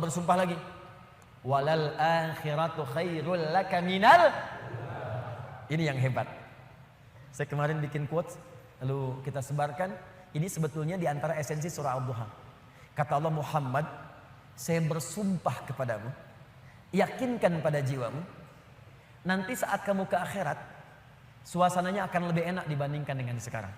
bersumpah lagi. Walal akhiratu khairul laka minal. Ini yang hebat. Saya kemarin bikin quotes, lalu kita sebarkan. Ini sebetulnya di antara esensi surah Ad-Duha. Kata Allah, Muhammad, saya bersumpah kepadamu, yakinkan pada jiwamu, nanti saat kamu ke akhirat, suasananya akan lebih enak dibandingkan dengan sekarang.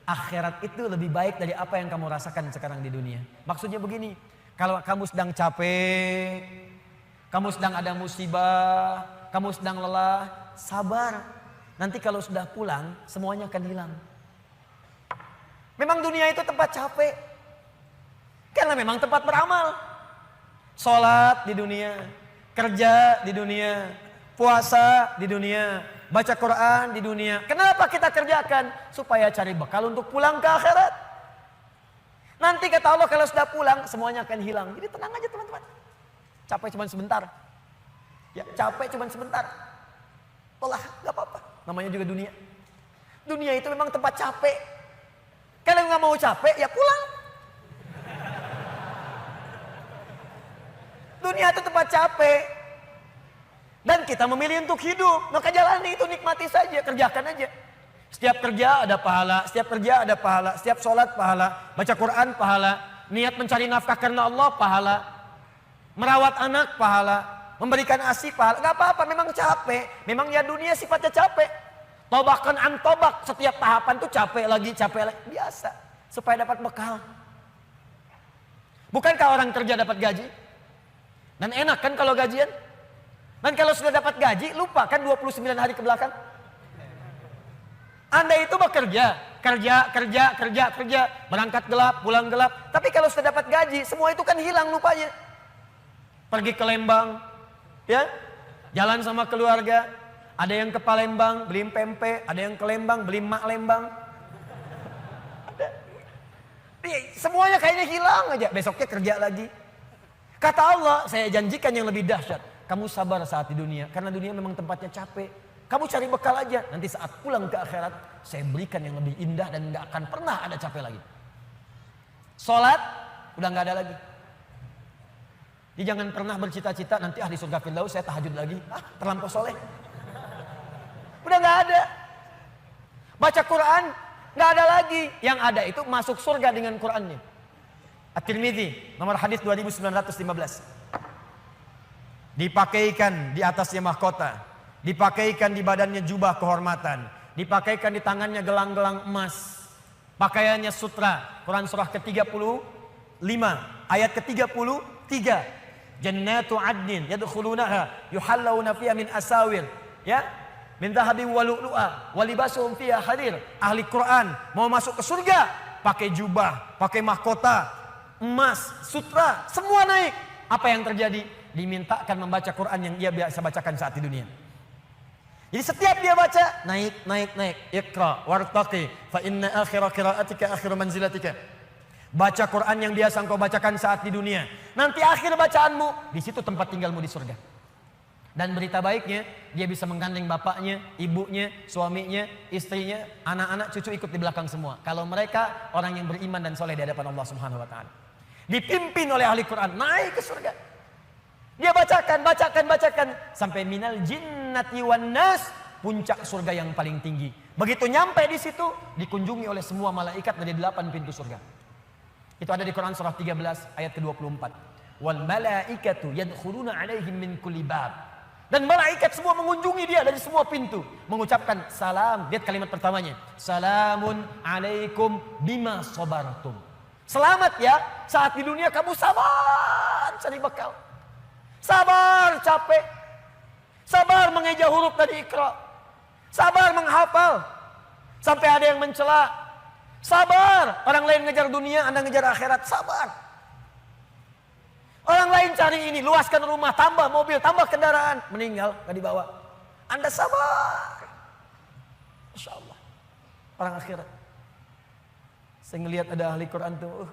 Akhirat itu lebih baik dari apa yang kamu rasakan sekarang di dunia. Maksudnya begini, kalau kamu sedang capek, kamu sedang ada musibah, kamu sedang lelah, sabar. Nanti kalau sudah pulang, semuanya akan hilang. Memang dunia itu tempat capek. Karena memang tempat beramal. Sholat di dunia, kerja di dunia, puasa di dunia, baca Quran di dunia. Kenapa kita kerjakan? Supaya cari bekal untuk pulang ke akhirat. Nanti kata Allah kalau sudah pulang, semuanya akan hilang. Jadi tenang aja teman-teman. Capek cuma sebentar. Ya, capek cuma sebentar. Lelah, gak apa-apa. Namanya juga dunia. Dunia itu memang tempat capek. Kalau nggak mau capek, ya pulang. Dunia itu tempat capek. Dan kita memilih untuk hidup. Maka jalani itu, nikmati saja, kerjakan aja. Setiap kerja ada pahala, setiap kerja ada pahala, setiap sholat pahala, baca Quran pahala, niat mencari nafkah karena Allah pahala, merawat anak pahala, memberikan ASI pahala. Gak apa-apa, memang capek. Memang ya dunia sifatnya capek. Tobakan antobak, setiap tahapan tuh capek lagi. Biasa, supaya dapat bekal. Bukankah orang kerja dapat gaji? Dan enak kan kalau gajian? Dan kalau sudah dapat gaji, lupa kan 29 hari ke belakang? Anda itu bekerja, kerja, berangkat gelap, pulang gelap. Tapi kalau sudah dapat gaji, semua itu kan hilang lupanya. Pergi ke Lembang, ya, jalan sama keluarga. Ada yang ke Palembang beli pempek, ada yang ke Lembang beli mak Lembang. Semuanya kayaknya hilang aja. Besoknya kerja lagi. Kata Allah, saya janjikan yang lebih dahsyat. Kamu sabar saat di dunia, karena dunia memang tempatnya capek. Kamu cari bekal aja. Nanti saat pulang ke akhirat, saya berikan yang lebih indah dan gak akan pernah ada capek lagi. Sholat, udah gak ada lagi. Jadi jangan pernah bercita-cita nanti di surga Firdaus saya tahajud lagi. Terlampau soleh. Udah gak ada. Baca Quran, gak ada lagi. Yang ada itu masuk surga dengan Qurannya. At-Tirmidzi, nomor hadis 2915. Dipakaikan di atasnya mahkota. Dipakaikan di badannya jubah kehormatan. Dipakaikan di tangannya gelang-gelang emas. Pakaiannya sutra. Quran surah ke-35 ayat ke-33. Jannatu adnin yadkhulunaha yuhallawna fiha min asawir, ya, min dhahabin wa lu'lu'a wa libasuhum fiha harir. Ahli Quran mau masuk ke surga pakai jubah, pakai mahkota, emas, sutra, semua naik. Apa yang terjadi? Dimintakan membaca Quran yang ia biasa bacakan saat di dunia. Jadi setiap dia baca, naik. Iqra wartaqi fa inna akhira qiraatika akhiru manzilatika. Baca Quran yang biasa engkau bacakan saat di dunia. Nanti akhir bacaanmu, di situ tempat tinggalmu di surga. Dan berita baiknya, dia bisa menggandeng bapaknya, ibunya, suaminya, istrinya, anak-anak, cucu ikut di belakang semua. Kalau mereka orang yang beriman dan soleh di hadapan Allah Subhanahu wa taala. Dipimpin oleh ahli Quran, naik ke surga. Dia bacakan sampai minal jinnati wan nas, puncak surga yang paling tinggi. Begitu nyampe di situ, dikunjungi oleh semua malaikat dari 8 pintu surga. Itu ada di Quran surah 13 ayat ke-24. Wal malaikatu yadkhuluna alaihim min kulli bab. Dan malaikat semua mengunjungi dia dari semua pintu, mengucapkan salam. Lihat kalimat pertamanya, salamun alaikum bima sabartum. Selamat ya, saat di dunia kamu sabar cari bekal. Sabar capek. Sabar mengeja huruf dari Iqra. Sabar menghafal. Sampai ada yang mencela. Sabar. Orang lain ngejar dunia, Anda ngejar akhirat. Sabar. Orang lain cari ini, luaskan rumah, tambah mobil, tambah kendaraan. Meninggal, gak dibawa. Anda sabar. Masya Allah. Orang akhirat. Saya ngelihat ada ahli Quran tuh.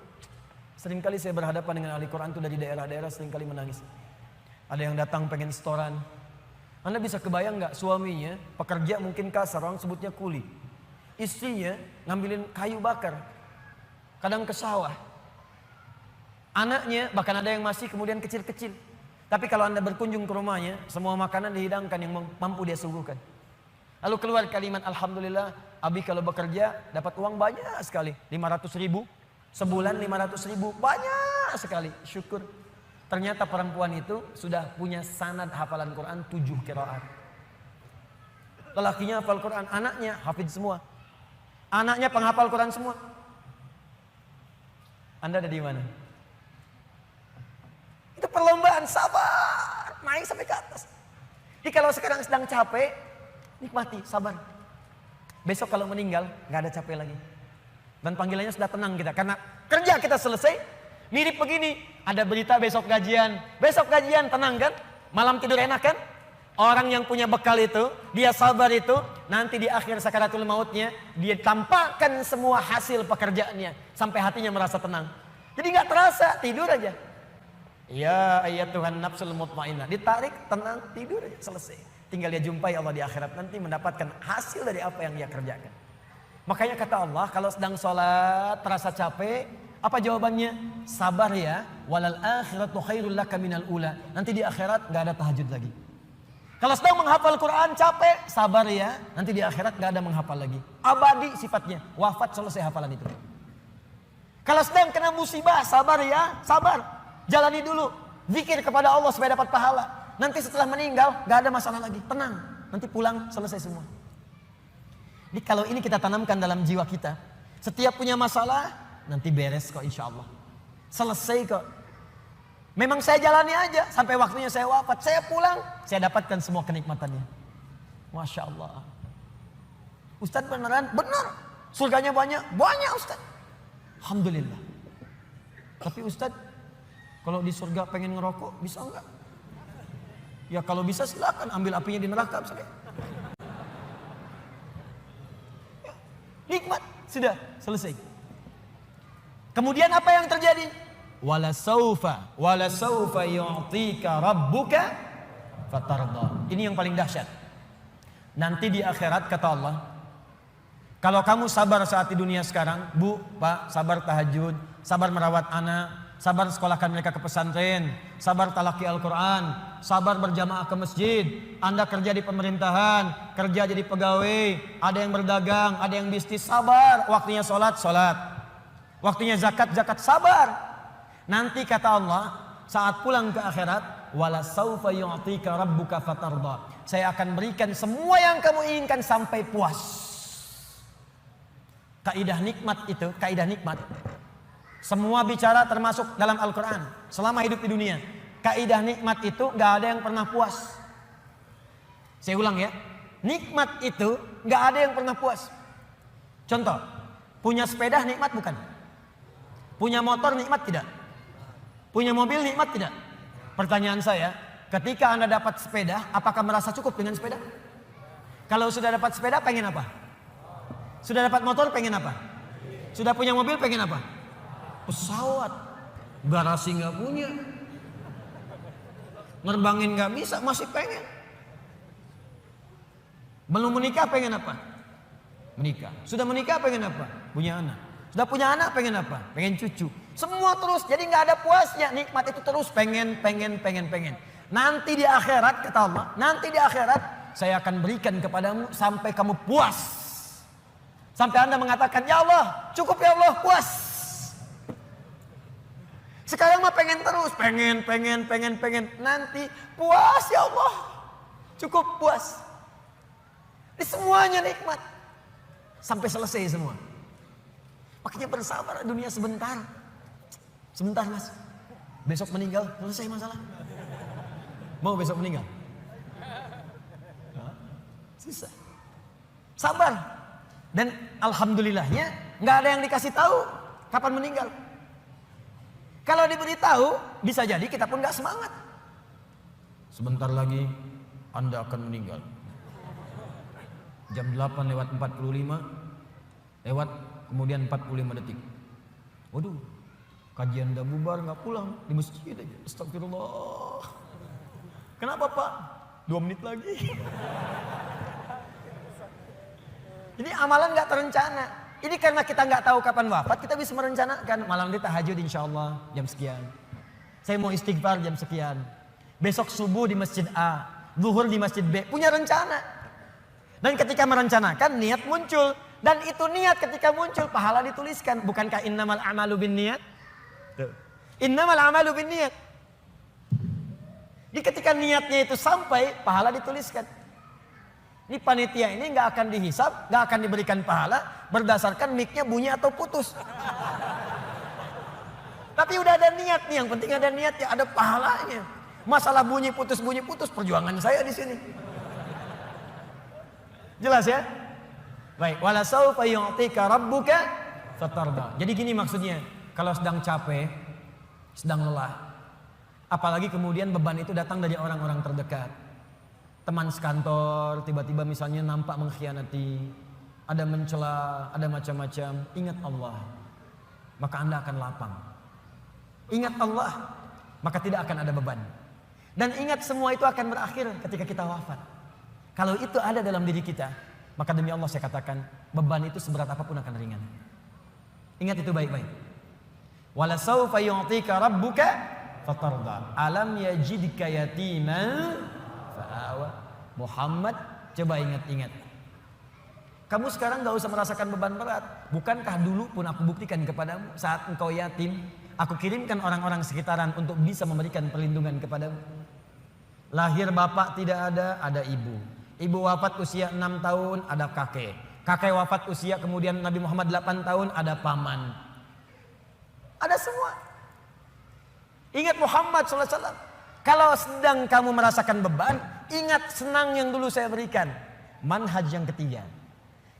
Seringkali saya berhadapan dengan ahli Quran tuh dari daerah-daerah, seringkali menangis. Ada yang datang pengen setoran. Anda bisa kebayang gak suaminya, pekerja mungkin kasar, orang sebutnya kuli. Istrinya ngambilin kayu bakar. Kadang ke sawah. Anaknya bahkan ada yang masih kemudian kecil-kecil. Tapi kalau Anda berkunjung ke rumahnya, semua makanan dihidangkan yang mampu dia suguhkan. Lalu keluar kalimat, alhamdulillah, Abi kalau bekerja dapat uang banyak sekali. 500.000, sebulan 500.000, banyak sekali. Syukur. Ternyata perempuan itu sudah punya sanad hafalan Quran 7 qiraat. Lelakinya hafal Quran, anaknya hafid semua. Anaknya penghafal Quran semua. Anda ada di mana? Itu perlombaan, sabar, naik sampai ke atas. Jadi kalau sekarang sedang capek, nikmati, sabar. Besok kalau meninggal, nggak ada capek lagi. Dan panggilannya sudah tenang kita, karena kerja kita selesai. Mirip begini, ada berita besok gajian, tenang kan? Malam tidur enak kan? Orang yang punya bekal itu, dia sabar itu, nanti di akhir sakaratul mautnya, dia tampakkan semua hasil pekerjaannya, sampai hatinya merasa tenang. Jadi nggak terasa, tidur aja. Ya ayat Tuhan nafsul mutmainnah, ditarik, tenang, tidur aja, selesai. Tinggal dia jumpai Allah di akhirat nanti mendapatkan hasil dari apa yang dia kerjakan. Makanya kata Allah, kalau sedang sholat terasa capek, apa jawabannya? Sabar ya, walal akhiratu khairul laka minal ula. Nanti di akhirat nggak ada tahajud lagi. Kalau sedang menghafal Quran capek, sabar ya, nanti di akhirat nggak ada menghafal lagi. Abadi sifatnya, wafat selesai hafalan itu. Kalau sedang kena musibah, sabar ya, sabar. Jalani dulu, zikir kepada Allah supaya dapat pahala. Nanti setelah meninggal gak ada masalah lagi, tenang. Nanti pulang selesai semua. Jadi kalau ini kita tanamkan dalam jiwa kita, setiap punya masalah nanti beres kok insya Allah. Selesai kok. Memang saya jalani aja sampai waktunya saya wafat. Saya pulang, saya dapatkan semua kenikmatannya. Masya Allah. Ustadz beneran? Benar. Surganya banyak? Banyak Ustadz. Alhamdulillah. Tapi Ustadz, kalau di surga pengen ngerokok bisa enggak? Ya kalau bisa silakan ambil apinya di neraka misalnya. Ya, nikmat, sudah selesai. Kemudian apa yang terjadi? Wala saufa yu'tika rabbuka fatarda. Ini yang paling dahsyat. Nanti di akhirat kata Allah, kalau kamu sabar saat di dunia sekarang, Bu, Pak, sabar tahajud, sabar merawat anak, sabar sekolahkan mereka ke pesantren, sabar talaki Al-Quran, sabar berjamaah ke masjid, Anda kerja di pemerintahan, kerja jadi pegawai, ada yang berdagang, ada yang bisnis, sabar. Waktunya sholat, waktunya zakat, sabar. Nanti kata Allah, saat pulang ke akhirat, wala saufa yu'tika rabbuka fatarda. Saya akan berikan semua yang kamu inginkan sampai puas. Kaidah nikmat itu, kaidah nikmat. Semua bicara termasuk dalam Al-Quran. Selama hidup di dunia. Kaidah nikmat itu gak ada yang pernah puas. Saya ulang ya. Nikmat itu gak ada yang pernah puas. Contoh. Punya sepeda nikmat bukan? Punya motor nikmat tidak? Punya mobil nikmat tidak? Pertanyaan saya. Ketika Anda dapat sepeda, apakah merasa cukup dengan sepeda? Kalau sudah dapat sepeda pengen apa? Sudah dapat motor pengen apa? Sudah punya mobil pengen apa? Pesawat, garasi nggak punya, nerbangin nggak bisa, masih pengen. Belum menikah pengen apa? Menikah. Sudah menikah pengen apa? Punya anak. Sudah punya anak pengen apa? Pengen cucu. Semua terus, jadi nggak ada puasnya. Nikmat itu terus pengen. Nanti di akhirat kata Allah, nanti di akhirat saya akan berikan kepadamu sampai kamu puas. Sampai Anda mengatakan, ya Allah, cukup ya Allah, puas. Sekarang mah pengen terus, pengen. Nanti puas ya Allah. Cukup puas. Ini semuanya nikmat. Sampai selesai semua. Makanya bersabar dunia sebentar. Sebentar mas. Besok meninggal, selesai masalah. Mau besok meninggal? Susah. Sabar. Dan alhamdulillahnya nggak ada yang dikasih tahu kapan meninggal. Kalau diberitahu, bisa jadi kita pun gak semangat. Sebentar lagi Anda akan meninggal. Jam 8 lewat 45, lewat kemudian 45 detik. Waduh, kajian udah bubar gak pulang, di masjid aja. Astagfirullah. Kenapa Pak? 2 menit lagi. Jadi amalan gak terencana. Ini karena kita nggak tahu kapan wafat, kita bisa merencanakan. Malam ini tahajud insya Allah jam sekian. Saya mau istighfar jam sekian. Besok subuh di masjid A, zuhur di masjid B. Punya rencana. Dan ketika merencanakan, niat muncul. Dan itu niat ketika muncul, pahala dituliskan. Bukankah innamal a'malu binniyat? Innamal a'malu binniyat. Di ketika niatnya itu sampai, pahala dituliskan. Ini panitia ini nggak akan dihisab, nggak akan diberikan pahala berdasarkan mic-nya bunyi atau putus. Tapi udah ada niat nih, yang penting ada niatnya, ada pahalanya. Masalah bunyi putus perjuangan saya di sini. Jelas ya? Baik, wala saufa yu'tika rabbuka fatarda. Jadi gini maksudnya, kalau sedang capek, sedang lelah, apalagi kemudian beban itu datang dari orang-orang terdekat. Teman sekantor tiba-tiba misalnya nampak mengkhianati, ada mencela, ada macam-macam. Ingat Allah, maka Anda akan lapang. Ingat Allah, maka tidak akan ada beban. Dan ingat semua itu akan berakhir ketika kita wafat. Kalau itu ada dalam diri kita, maka demi Allah saya katakan, beban itu seberat apapun akan ringan. Ingat itu baik-baik. Wala saufa yu'tika rabbuka fatarda. Alam yajidka yatiman fa'awa. Muhammad, coba ingat-ingat. Kamu sekarang gak usah merasakan beban berat. Bukankah dulu pun aku buktikan kepadamu, saat engkau yatim, aku kirimkan orang-orang sekitaran untuk bisa memberikan perlindungan kepadamu. Lahir bapak tidak ada ibu. Ibu wafat usia 6 tahun, ada kakek. Kakek wafat usia kemudian Nabi Muhammad 8 tahun, ada paman. Ada semua. Ingat Muhammad SAW. Kalau sedang kamu merasakan beban, ingat senang yang dulu saya berikan. Manhaj yang ketiga.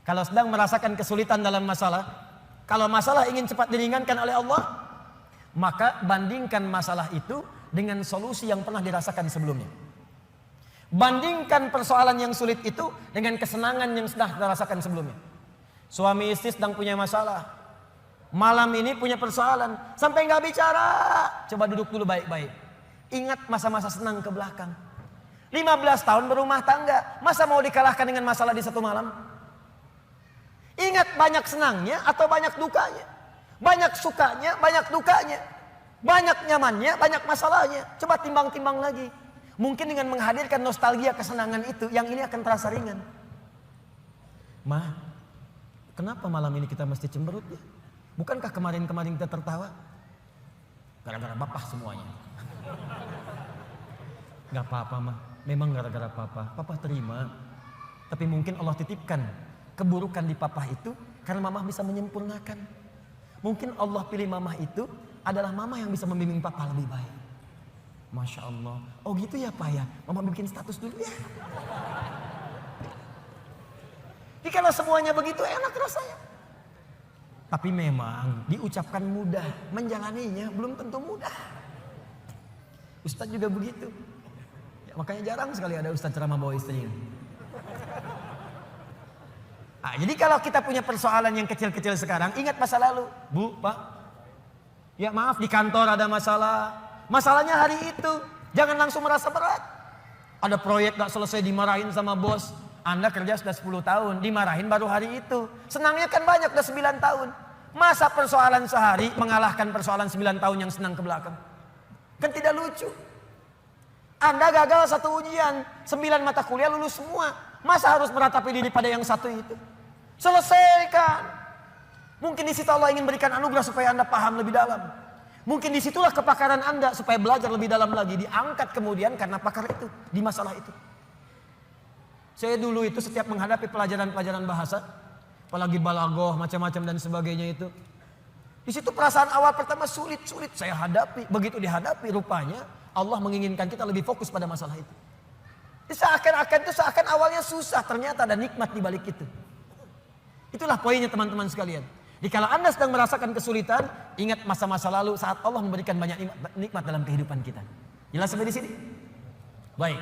Kalau sedang merasakan kesulitan dalam masalah, kalau masalah ingin cepat diringankan oleh Allah, maka bandingkan masalah itu dengan solusi yang pernah dirasakan sebelumnya. Bandingkan persoalan yang sulit itu dengan kesenangan yang sudah dirasakan sebelumnya. Suami istri sedang punya masalah. Malam ini punya persoalan. Sampai nggak bicara. Coba duduk dulu baik-baik. Ingat masa-masa senang ke belakang. 15 tahun berumah tangga. Masa mau dikalahkan dengan masalah di satu malam? Ingat banyak senangnya atau banyak dukanya. Banyak sukanya, banyak dukanya. Banyak nyamannya, banyak masalahnya. Coba timbang-timbang lagi. Mungkin dengan menghadirkan nostalgia kesenangan itu, yang ini akan terasa ringan. Ma, kenapa malam ini kita mesti cemberut ya? Bukankah kemarin-kemarin kita tertawa? Gara-gara bapak semuanya. Gak apa-apa mah, memang gara-gara papa. Papa terima. Tapi mungkin Allah titipkan keburukan di papa itu karena mama bisa menyempurnakan. Mungkin Allah pilih mama itu adalah mama yang bisa membimbing papa lebih baik. Masya Allah. Oh gitu ya pak ya, mama bikin status dulu ya. Jadi kalau semuanya begitu enak rasanya. Tapi memang diucapkan mudah, menjalaninya belum tentu mudah. Ustadz juga begitu. Ya, makanya jarang sekali ada ustadz ceramah bawa istrinya. Nah, jadi kalau kita punya persoalan yang kecil-kecil sekarang, ingat masa lalu. Bu, Pak. Ya maaf di kantor ada masalah. Masalahnya hari itu. Jangan langsung merasa berat. Ada proyek gak selesai dimarahin sama bos. Anda kerja sudah 10 tahun, dimarahin baru hari itu. Senangnya kan banyak, udah 9 tahun. Masa persoalan sehari mengalahkan persoalan 9 tahun yang senang ke belakang? Kan tidak lucu. Anda gagal satu ujian, 9 mata kuliah lulus semua. Masa harus meratapi diri pada yang satu itu? Selesaikan. Mungkin di situ Allah ingin berikan anugerah supaya Anda paham lebih dalam. Mungkin disitulah kepakaran Anda supaya belajar lebih dalam lagi. Diangkat kemudian karena pakar itu, di masalah itu. Saya dulu itu setiap menghadapi pelajaran-pelajaran bahasa, apalagi balaghah macam-macam dan sebagainya itu. Di situ perasaan awal pertama sulit-sulit saya hadapi. Begitu dihadapi rupanya Allah menginginkan kita lebih fokus pada masalah itu. Seakan awalnya susah, ternyata ada nikmat di balik itu. Itulah poinnya teman-teman sekalian. Jadi kalau Anda sedang merasakan kesulitan, ingat masa-masa lalu saat Allah memberikan banyak nikmat dalam kehidupan kita. Jelas sampai di sini? Baik.